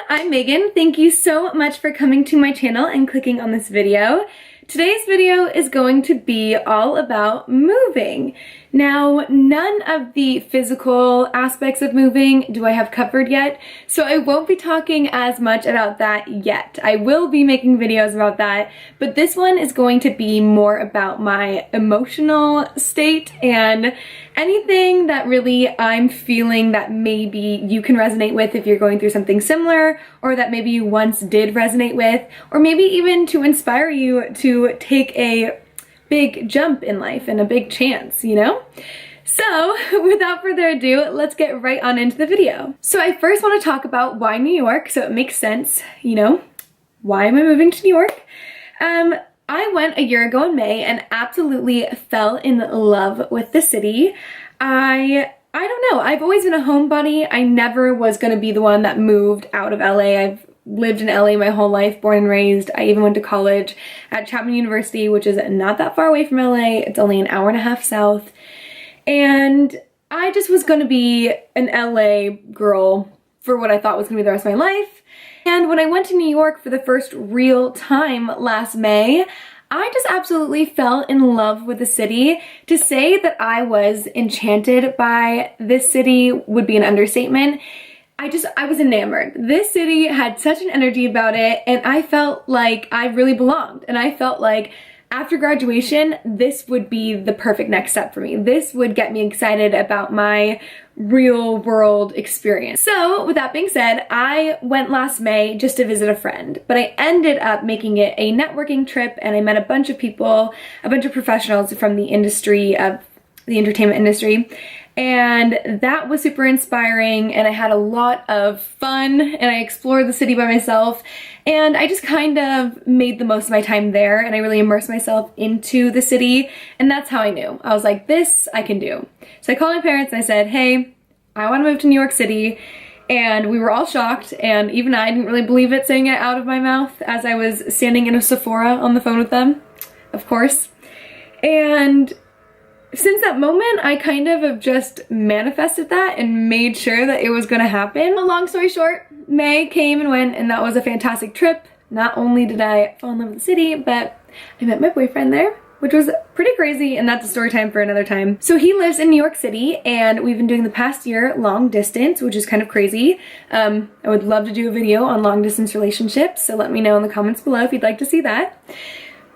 I'm Megan. Thank you so much for coming to my channel and clicking on this video. Today's video is going to be all about moving. Now, none of the physical aspects of moving do I have covered yet, so I won't be talking as much about that yet. I will be making videos about that, but this one is going to be more about my emotional state and anything that really I'm feeling that maybe you can resonate with if you're going through something similar, or that maybe you once did resonate with, or maybe even to inspire you to take a big jump in life and a big chance, you know? So without further ado, let's get right on into the video. So I first want to talk about why New York, so it makes sense, you know, why am I moving to New York? I went a year ago in May and absolutely fell in love with the city. I don't know, I've always been a homebody. I never was gonna be the one that moved out of LA. I've lived in LA my whole life, born and raised. I even went to college at Chapman University, which is not that far away from LA. It's only an hour and a half south. And I just was gonna be an LA girl for what I thought was gonna be the rest of my life. And when I went to New York for the first real time last May, I just absolutely fell in love with the city. To say that I was enchanted by this city would be an understatement. I was enamored. This city had such an energy about it, and I felt like I really belonged. And I felt like after graduation, this would be the perfect next step for me. This would get me excited about my real world experience. So with that being said, I went last May just to visit a friend, but I ended up making it a networking trip, and I met a bunch of people, a bunch of professionals from the industry of the entertainment industry. And that was super inspiring, and I had a lot of fun, and I explored the city by myself, and I just kind of made the most of my time there, and I really immersed myself into the city, and that's how I knew. I was like, this I can do. So I called my parents and I said, hey, I want to move to New York City, and we were all shocked, and even I didn't really believe it saying it out of my mouth as I was standing in a Sephora on the phone with them, of course. And since that moment, I kind of have just manifested that and made sure that it was gonna happen. Long story short, May came and went, and that was a fantastic trip. Not only did I fall in love with the city, but I met my boyfriend there, which was pretty crazy, and that's a story time for another time. So he lives in New York City, and we've been doing the past year long distance, which is kind of crazy. I would love to do a video on long distance relationships, so let me know in the comments below if you'd like to see that.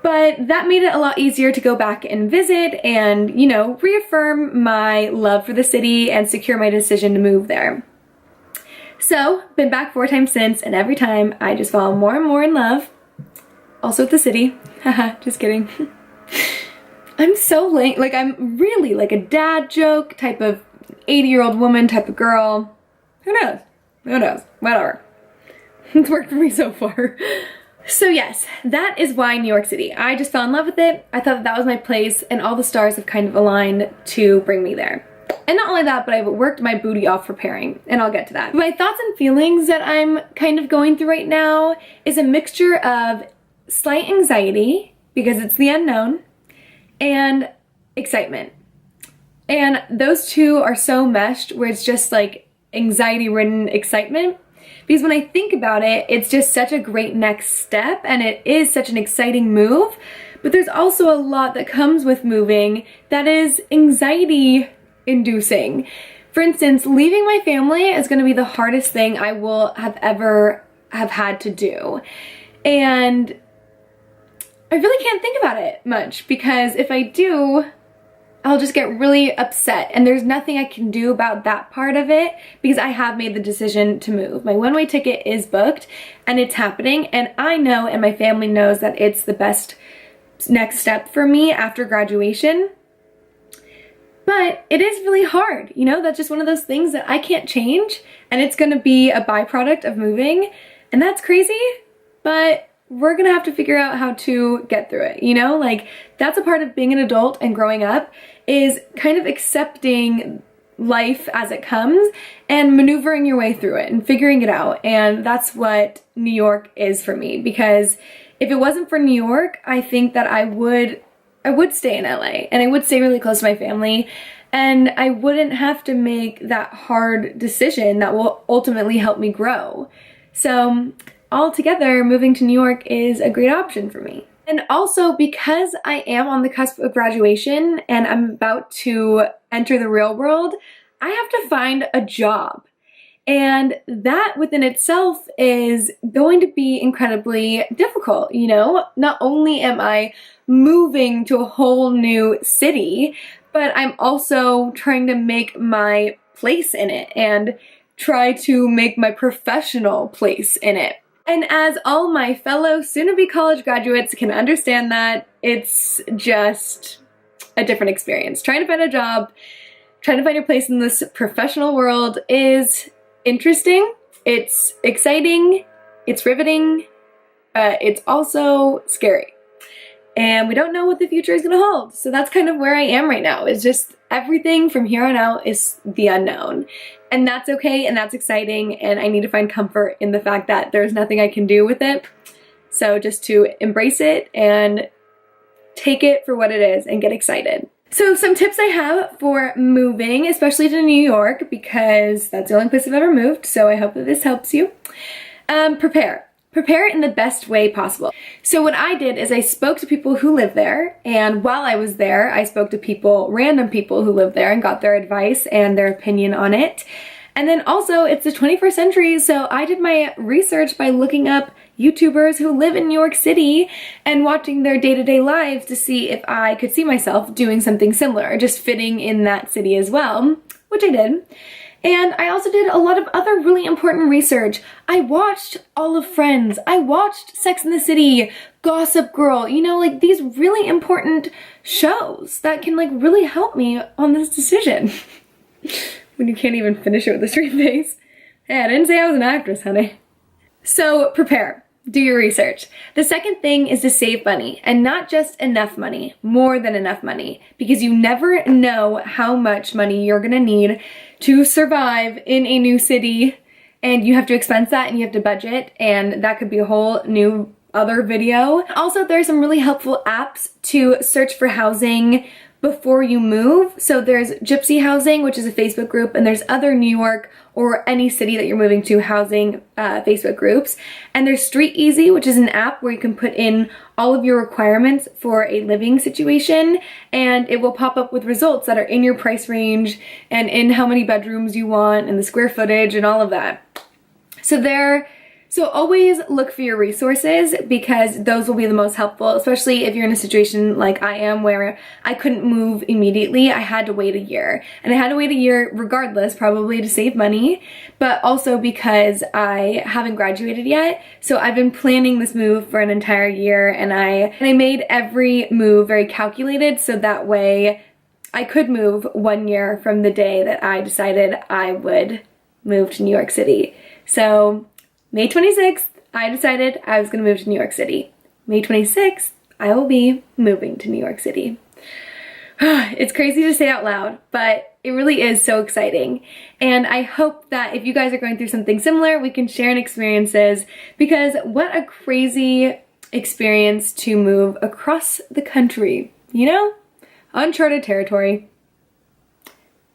But that made it a lot easier to go back and visit and, you know, reaffirm my love for the city and secure my decision to move there. So, been back 4 times since, and every time I just fall more and more in love. Also with the city. Haha, just kidding. I'm so lame. Like, I'm really like a dad joke type of 80-year-old woman type of girl. Who knows? Who knows? Whatever. It's worked for me so far. So yes, that is why New York City. I just fell in love with it. I thought that was my place, and all the stars have kind of aligned to bring me there. And not only that, but I've worked my booty off preparing, and I'll get to that. My thoughts and feelings that I'm kind of going through right now is a mixture of slight anxiety, because it's the unknown, and excitement. And those two are so meshed where it's just like anxiety-ridden excitement. Because when I think about it, it's just such a great next step, and it is such an exciting move. But there's also a lot that comes with moving that is anxiety-inducing. For instance, leaving my family is going to be the hardest thing I will have ever had to do. And I really can't think about it much, because if I do, I'll just get really upset, and there's nothing I can do about that part of it because I have made the decision to move. My one-way ticket is booked, and it's happening, and I know, and my family knows, that it's the best next step for me after graduation. But it is really hard, you know? That's just one of those things that I can't change, and it's gonna be a byproduct of moving, and that's crazy, but we're gonna have to figure out how to get through it, you know? Like, that's a part of being an adult and growing up, is kind of accepting life as it comes and maneuvering your way through it and figuring it out. And that's what New York is for me, because if it wasn't for New York, I think that I would stay in LA, and I would stay really close to my family, and I wouldn't have to make that hard decision that will ultimately help me grow. So altogether, moving to New York is a great option for me. And also because I am on the cusp of graduation and I'm about to enter the real world, I have to find a job. And that within itself is going to be incredibly difficult, you know? Not only am I moving to a whole new city, but I'm also trying to make my place in it and try to make my professional place in it. And as all my fellow soon-to-be college graduates can understand that, it's just a different experience. Trying to find a job, trying to find your place in this professional world is interesting, it's exciting, it's riveting, but it's also scary. And we don't know what the future is gonna hold. So that's kind of where I am right now. It's just everything from here on out is the unknown. And that's okay and that's exciting, and I need to find comfort in the fact that there's nothing I can do with it. So just to embrace it and take it for what it is and get excited. So some tips I have for moving, especially to New York, because that's the only place I've ever moved, so I hope that this helps you. Prepare. Prepare in the best way possible. So what I did is I spoke to people who live there, and while I was there, I spoke to people, random people who live there, and got their advice and their opinion on it. And then also, it's the 21st century, so I did my research by looking up YouTubers who live in New York City and watching their day-to-day lives to see if I could see myself doing something similar, just fitting in that city as well, which I did. And I also did a lot of other really important research. I watched all of Friends. I watched Sex and the City, Gossip Girl, you know, like these really important shows that can like really help me on this decision. When you can't even finish it with a straight face. Hey, I didn't say I was an actress, honey. So prepare. Do your research. The second thing is to save money, and not just enough money, more than enough money, because you never know how much money you're gonna need to survive in a new city, and you have to expense that and you have to budget, and that could be a whole new other video. Also, there are some really helpful apps to search for housing before you move. So there's Gypsy Housing, which is a Facebook group, and there's other New York or any city that you're moving to housing Facebook groups. And there's Street Easy, which is an app where you can put in all of your requirements for a living situation, and it will pop up with results that are in your price range and in how many bedrooms you want and the square footage and all of that. So always look for your resources, because those will be the most helpful, especially if you're in a situation like I am where I couldn't move immediately. I had to wait a year, and I had to wait a year regardless, probably to save money, but also because I haven't graduated yet. So I've been planning this move for an entire year, and I made every move very calculated, so that way I could move 1 year from the day that I decided I would move to New York City. So May 26th, I decided I was gonna move to New York City. May 26th, I will be moving to New York City. It's crazy to say out loud, but it really is so exciting. And I hope that if you guys are going through something similar, we can share in experiences, because what a crazy experience to move across the country, you know? Uncharted territory.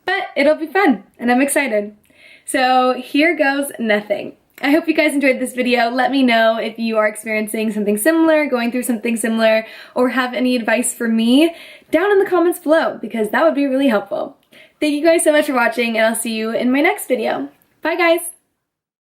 But it'll be fun, and I'm excited. So here goes nothing. I hope you guys enjoyed this video. Let me know if you are experiencing something similar, going through something similar, or have any advice for me down in the comments below, because that would be really helpful. Thank you guys so much for watching, and I'll see you in my next video. Bye guys!